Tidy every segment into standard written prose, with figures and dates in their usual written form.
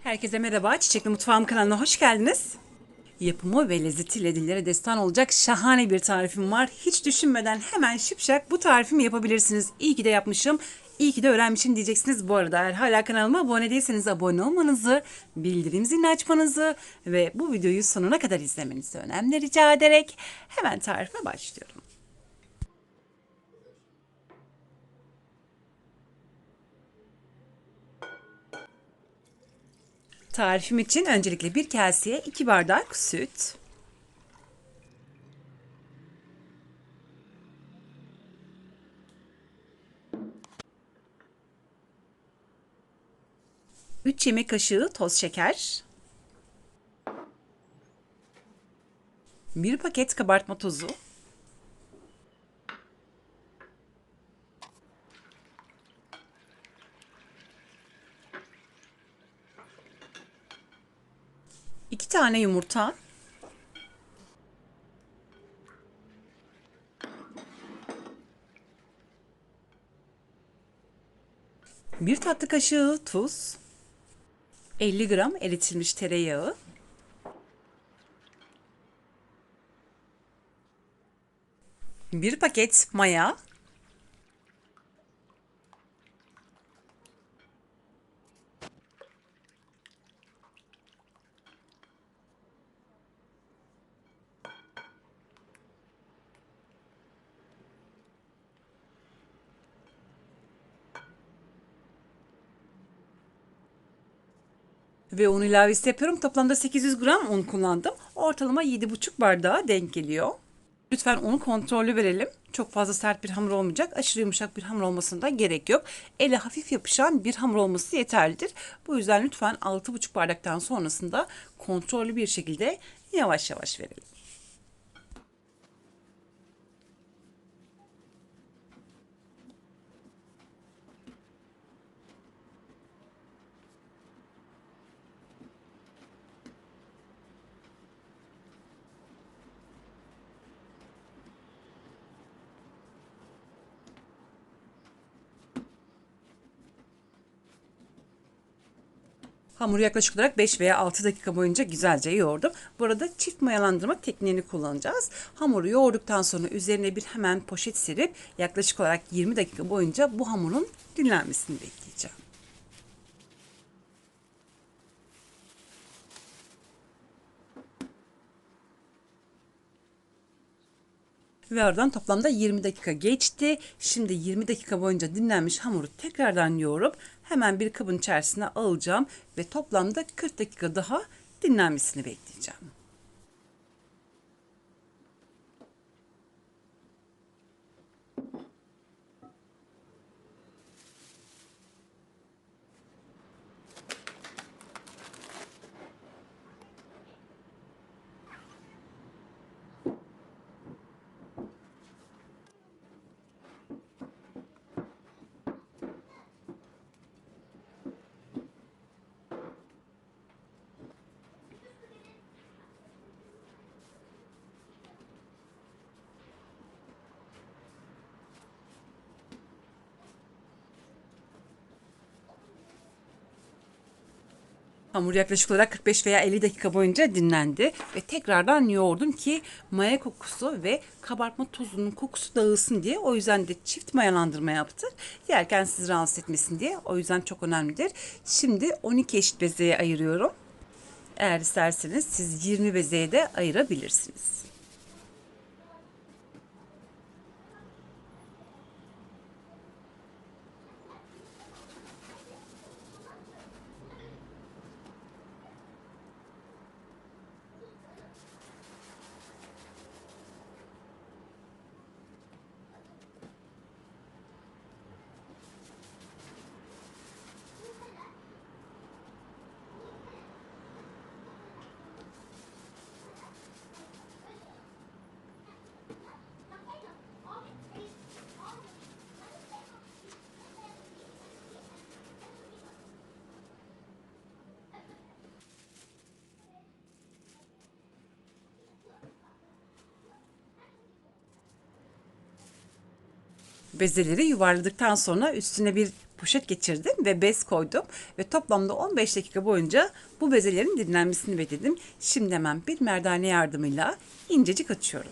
Herkese merhaba, Çiçekli Mutfağım kanalına hoş geldiniz. Yapımı ve lezzetiyle dillere destan olacak şahane bir tarifim var. Hiç düşünmeden hemen şıpşak bu tarifimi yapabilirsiniz. İyi ki de yapmışım, iyi ki de öğrenmişim diyeceksiniz. Bu arada eğer hala kanalıma abone değilseniz abone olmanızı, bildirim zilini açmanızı ve bu videoyu sonuna kadar izlemenizi önemli rica ederek hemen tarife başlıyorum. Tarifim için öncelikle bir kaseye 2 bardak süt, 3 yemek kaşığı toz şeker, 1 paket kabartma tozu, 2 tane yumurta, 1 tatlı kaşığı tuz, 50 gram eritilmiş tereyağı, 1 paket maya, ve un ilavesi yapıyorum. Toplamda 800 gram un kullandım. Ortalama 7,5 bardağa denk geliyor. Lütfen unu kontrollü verelim. Çok fazla sert bir hamur olmayacak. Aşırı yumuşak bir hamur olmasına da gerek yok. Ele hafif yapışan bir hamur olması yeterlidir. Bu yüzden lütfen 6,5 bardaktan sonrasında kontrollü bir şekilde yavaş yavaş verelim. Hamuru yaklaşık olarak 5 veya 6 dakika boyunca güzelce yoğurdum. Bu arada çift mayalandırma tekniğini kullanacağız. Hamuru yoğurduktan sonra üzerine bir hemen poşet serip yaklaşık olarak 20 dakika boyunca bu hamurun dinlenmesini bekleyeceğim. Ve oradan toplamda 20 dakika geçti. Şimdi 20 dakika boyunca dinlenmiş hamuru tekrardan yoğurup hemen bir kabın içerisine alacağım ve toplamda 40 dakika daha dinlenmesini bekleyeceğim. Hamur yaklaşık olarak 45 veya 50 dakika boyunca dinlendi ve tekrardan yoğurdum ki maya kokusu ve kabartma tozunun kokusu dağılsın diye. O yüzden de çift mayalandırma yaptık. Yerken sizi rahatsız etmesin diye. O yüzden çok önemlidir. Şimdi 12 eşit bezeye ayırıyorum. Eğer isterseniz siz 20 bezeye de ayırabilirsiniz. Bezeleri yuvarladıktan sonra üstüne bir poşet geçirdim ve bez koydum ve toplamda 15 dakika boyunca bu bezelerin dinlenmesini bekledim. Şimdi hemen bir merdane yardımıyla incecik açıyorum.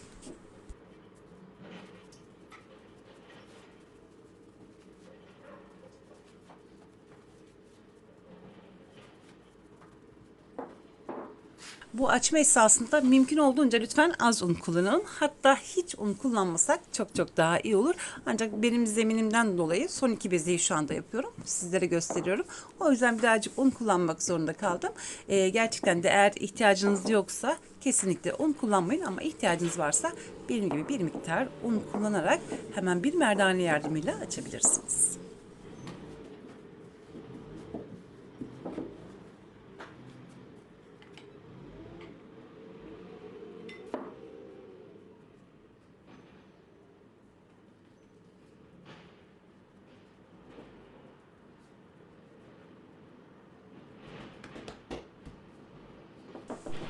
Bu açma esnasında mümkün olduğunca lütfen az un kullanalım. Hatta hiç un kullanmasak çok çok daha iyi olur. Ancak benim zeminimden dolayı son iki bezeyi şu anda yapıyorum. Sizlere gösteriyorum. O yüzden birazcık un kullanmak zorunda kaldım. Gerçekten de eğer ihtiyacınız yoksa kesinlikle un kullanmayın ama ihtiyacınız varsa benim gibi bir miktar un kullanarak hemen bir merdane yardımıyla açabilirsiniz.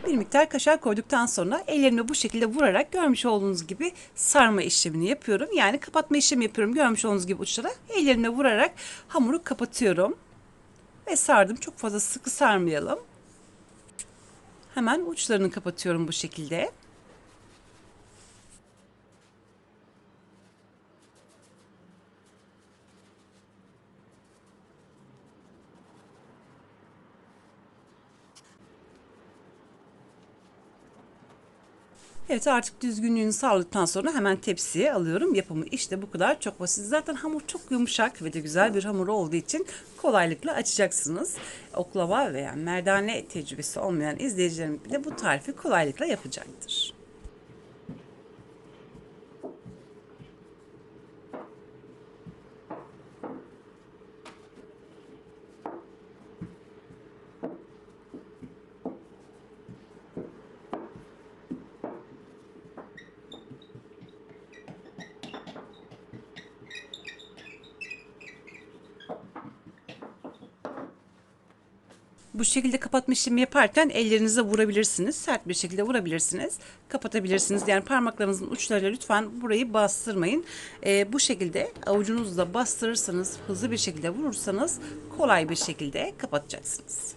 Bir miktar kaşar koyduktan sonra ellerimi bu şekilde vurarak görmüş olduğunuz gibi sarma işlemini yapıyorum. Yani kapatma işlemi yapıyorum. Görmüş olduğunuz gibi uçlara ellerimle vurarak hamuru kapatıyorum ve sardım. Çok fazla sıkı sarmayalım. Hemen uçlarını kapatıyorum bu şekilde. Evet, artık düzgünlüğünü sağladıktan sonra hemen tepsiye alıyorum. Yapımı işte bu kadar, çok basit. Zaten hamur çok yumuşak ve de güzel bir hamur olduğu için kolaylıkla açacaksınız. Oklava veya merdane tecrübesi olmayan izleyicilerim bile bu tarifi kolaylıkla yapacaktır. Bu şekilde kapatma işlemi yaparken ellerinize vurabilirsiniz. Sert bir şekilde vurabilirsiniz. Kapatabilirsiniz. Yani parmaklarınızın uçlarıyla lütfen burayı bastırmayın. Bu şekilde avucunuzla bastırırsanız, hızlı bir şekilde vurursanız kolay bir şekilde kapatacaksınız.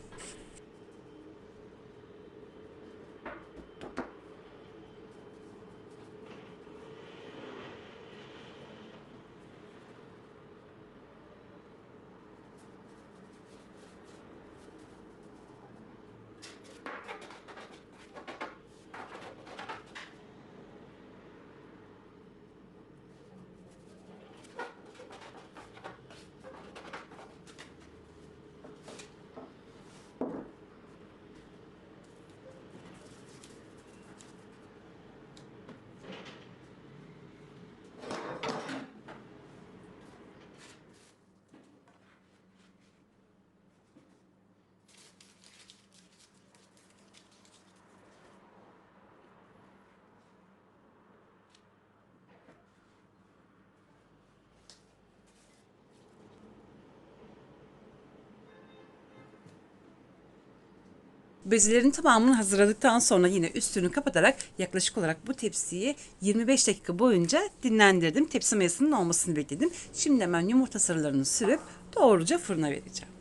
Bezelerin tamamını hazırladıktan sonra yine üstünü kapatarak yaklaşık olarak bu tepsiyi 25 dakika boyunca dinlendirdim. Tepsi mayasının olmasını bekledim. Şimdi hemen yumurta sarılarını sürüp doğruca fırına vereceğim.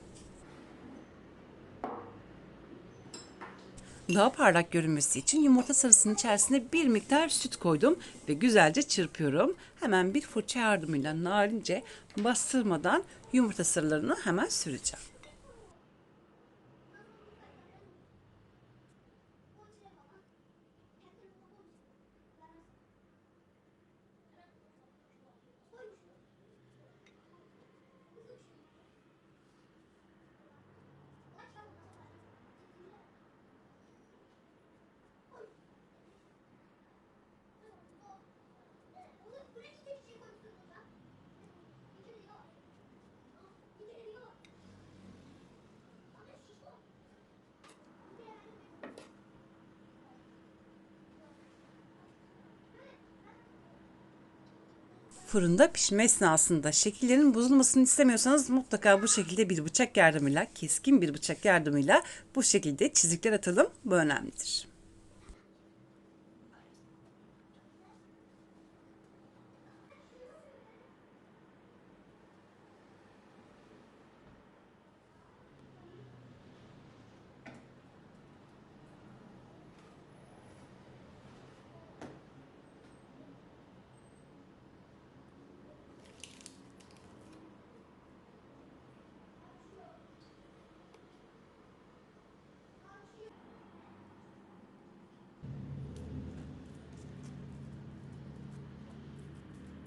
Daha parlak görünmesi için yumurta sarısının içerisine bir miktar süt koydum ve güzelce çırpıyorum. Hemen bir fırça yardımıyla narince bastırmadan yumurta sarılarını hemen süreceğim. Fırında pişme esnasında şekillerin bozulmasını istemiyorsanız mutlaka bu şekilde bir bıçak yardımıyla, keskin bir bıçak yardımıyla bu şekilde çizikler atalım. Bu önemlidir.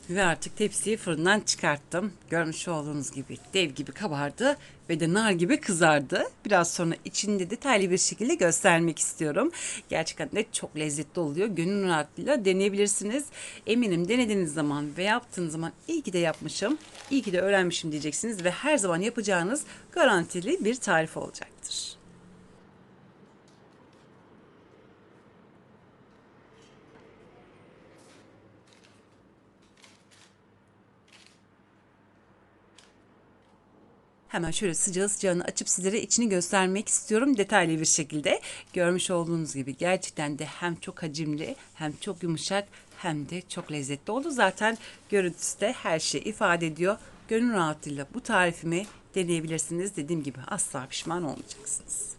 Ve artık tepsiyi fırından çıkarttım. Görmüş olduğunuz gibi dev gibi kabardı ve de nar gibi kızardı. Biraz sonra içinde detaylı bir şekilde göstermek istiyorum. Gerçekten de çok lezzetli oluyor. Gönül rahatlığıyla deneyebilirsiniz. Eminim denediğiniz zaman ve yaptığınız zaman iyi ki de yapmışım, iyi ki de öğrenmişim diyeceksiniz ve her zaman yapacağınız garantili bir tarif olacaktır. Hemen şöyle sıcağı sıcağını açıp sizlere içini göstermek istiyorum detaylı bir şekilde. Görmüş olduğunuz gibi gerçekten de hem çok hacimli hem çok yumuşak hem de çok lezzetli oldu. Zaten görüntüsü de her şeyi ifade ediyor. Gönül rahatlığıyla bu tarifimi deneyebilirsiniz. Dediğim gibi asla pişman olmayacaksınız.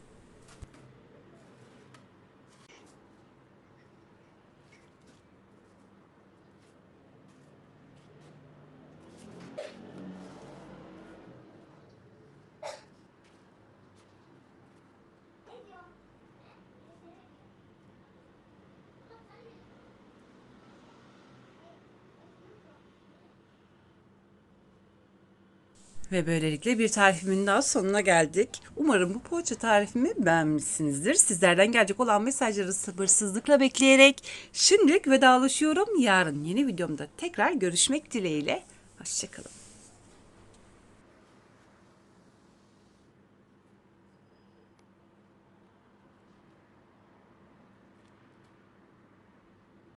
Ve böylelikle bir tarifimin daha sonuna geldik. Umarım bu poğaça tarifimi beğenmişsinizdir. Sizlerden gelecek olan mesajları sabırsızlıkla bekleyerek şimdilik vedalaşıyorum. Yarın yeni videomda tekrar görüşmek dileğiyle. Hoşçakalın.